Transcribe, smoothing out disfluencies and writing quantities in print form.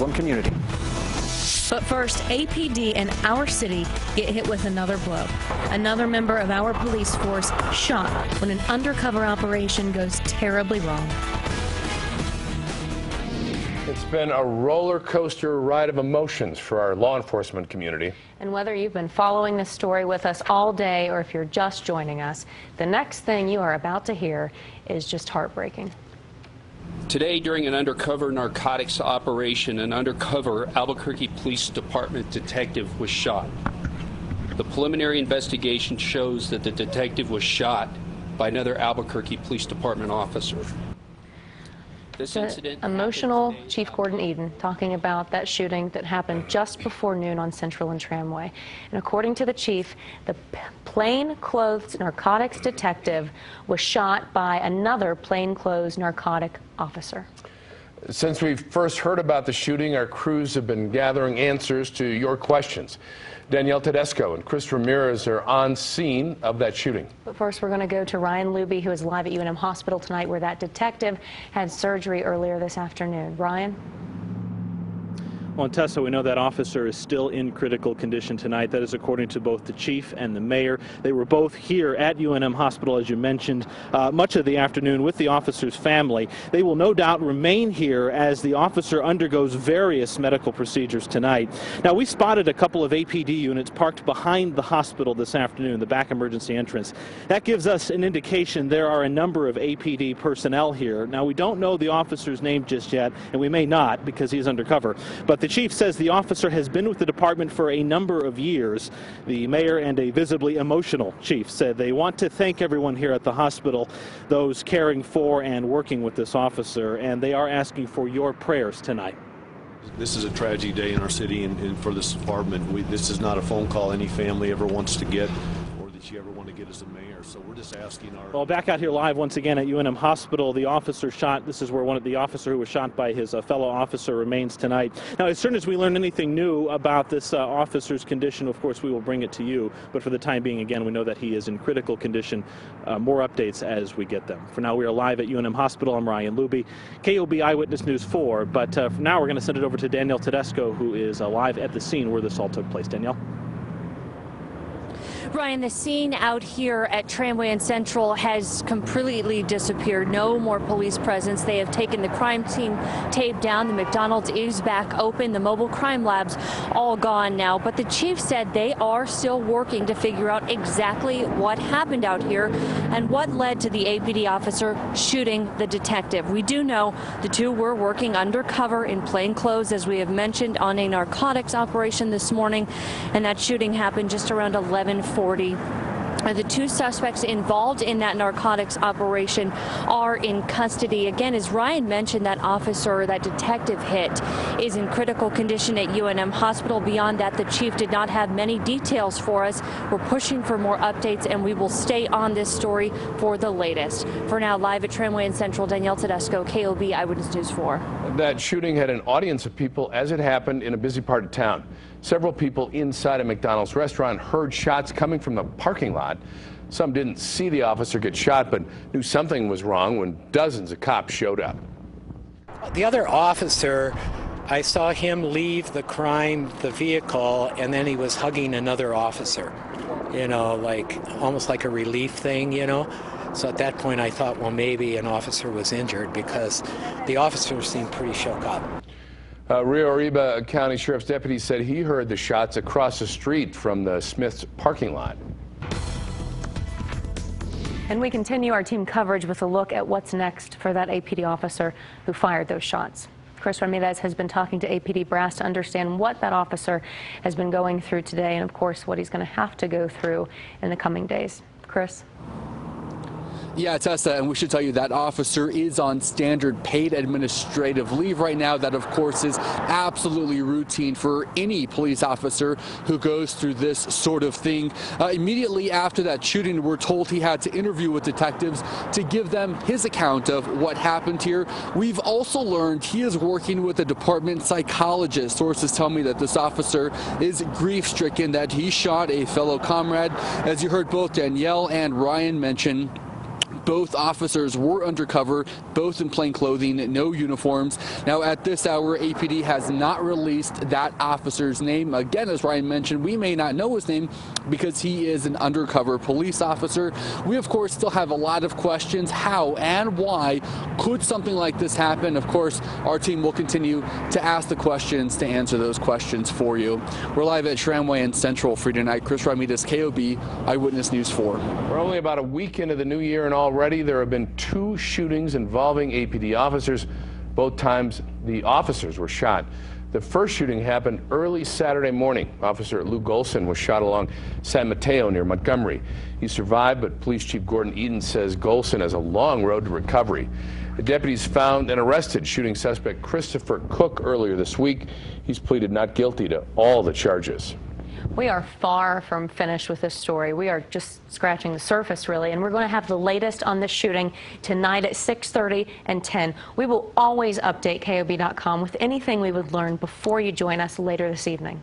Muslim community. But first, APD and our city get hit with another blow. Another member of our police force shot when an undercover operation goes terribly wrong. It's been a roller coaster ride of emotions for our law enforcement community. And whether you've been following this story with us all day or if you're just joining us, the next thing you are about to hear is just heartbreaking. Today, during an undercover narcotics operation, an undercover Albuquerque Police Department detective was shot. The preliminary investigation shows that the detective was shot by another Albuquerque Police Department officer. This incident emotional Chief Gorden Eden talking about that shooting that happened just before noon on Central and Tramway. And according to the chief, the plainclothes narcotics detective was shot by another plainclothes narcotic officer. Since we first heard about the shooting, our crews have been gathering answers to your questions. Danielle Tedesco and Chris Ramirez are on scene of that shooting. But first, we're going to go to Ryan Luby, who is live at UNM Hospital tonight, where that detective had surgery earlier this afternoon. Ryan? Well, Tessa, we know that officer is still in critical condition tonight. That is according to both the chief and the mayor. They were both here at UNM Hospital, as you mentioned, much of the afternoon with the officer's family. They will no doubt remain here as the officer undergoes various medical procedures tonight. Now, we spotted a couple of APD units parked behind the hospital this afternoon, the back emergency entrance. That gives us an indication there are a number of APD personnel here. Now, we don't know the officer's name just yet, and we may not because he's undercover. But the chief says the officer has been with the department for a number of years. The mayor and a visibly emotional chief said they want to thank everyone here at the hospital, those caring for and working with this officer, and they are asking for your prayers tonight. This is a tragedy day in our city and for this department. This is not a phone call any family ever wants to get or that you ever want to get as a mayor. So we're just asking our... Well, back out here live once again at UNM Hospital, the officer shot, this is where the officer who was shot by his fellow officer remains tonight. Now, as soon as we learn anything new about this officer's condition, of course, we will bring it to you. But for the time being, again, we know that he is in critical condition. More updates as we get them. For now, we are live at UNM Hospital. I'm Ryan Luby, KOB Eyewitness News 4. But for now, we're going to send it over to Danielle Tedesco, who is live at the scene where this all took place. Danielle? Ryan, the scene out here at Tramway and Central has completely disappeared. No more police presence. They have taken the crime scene tape down. The McDonald's is back open. The mobile crime lab's all gone now. But the chief said they are still working to figure out exactly what happened out here and what led to the APD officer shooting the detective. We do know the two were working undercover in plain clothes, as we have mentioned, on a narcotics operation this morning. And that shooting happened just around 11:40. The two suspects involved in that narcotics operation are in custody. Again, as Ryan mentioned, that officer, that detective hit, is in critical condition at UNM Hospital. Beyond that, the chief did not have many details for us. We're pushing for more updates, and we will stay on this story for the latest. For now, live at Tramway and Central, Danielle Tedesco, KOB Eyewitness News 4. That shooting had an audience of people as it happened in a busy part of town. Several people inside a McDonald's restaurant heard shots coming from the parking lot. Some didn't see the officer get shot, but knew something was wrong when dozens of cops showed up. The other officer, I saw him leave the vehicle, and then he was hugging another officer, you know, like almost like a relief thing, you know. So at that point I thought, well, maybe an officer was injured because the officer seemed pretty shook up. Rio Arriba County Sheriff's deputy said he heard the shots across the street from the Smith's parking lot. And we continue our team coverage with a look at what's next for that APD officer who fired those shots. Chris Ramirez has been talking to APD brass to understand what that officer has been going through today and, of course, what he's going to have to go through in the coming days. Chris? Yeah, Tessa, and we should tell you that officer is on standard paid administrative leave right now. That, of course, is absolutely routine for any police officer who goes through this sort of thing. Immediately after that shooting, we're told he had to interview with detectives to give them his account of what happened here. We've also learned he is working with a department psychologist. Sources tell me that this officer is grief-stricken, that he shot a fellow comrade, as you heard both Danielle and Ryan mention. Both officers were undercover, both in plain clothing, no uniforms. Now, at this hour, APD has not released that officer's name. Again, as Ryan mentioned, we may not know his name because he is an undercover police officer. We, of course, still have a lot of questions. How and why could something like this happen? Of course, our team will continue to ask the questions to answer those questions for you. We're live at Tramway and Central for tonight. Chris Ramirez, KOB Eyewitness News 4. We're only about a week into the new year, and already there have been 2 shootings involving APD officers. Both times the officers were shot. The first shooting happened early Saturday morning. Officer Lou Golson was shot along San Mateo near Montgomery. He survived, but Police Chief Gorden Eden says Golson has a long road to recovery. The deputies found and arrested shooting suspect Christopher Cook earlier this week. He's pleaded not guilty to all the charges. We are far from finished with this story. We are just scratching the surface, really, and we're going to have the latest on this shooting tonight at 6:30 and 10. We will always update KOB.com with anything we would learn before you join us later this evening.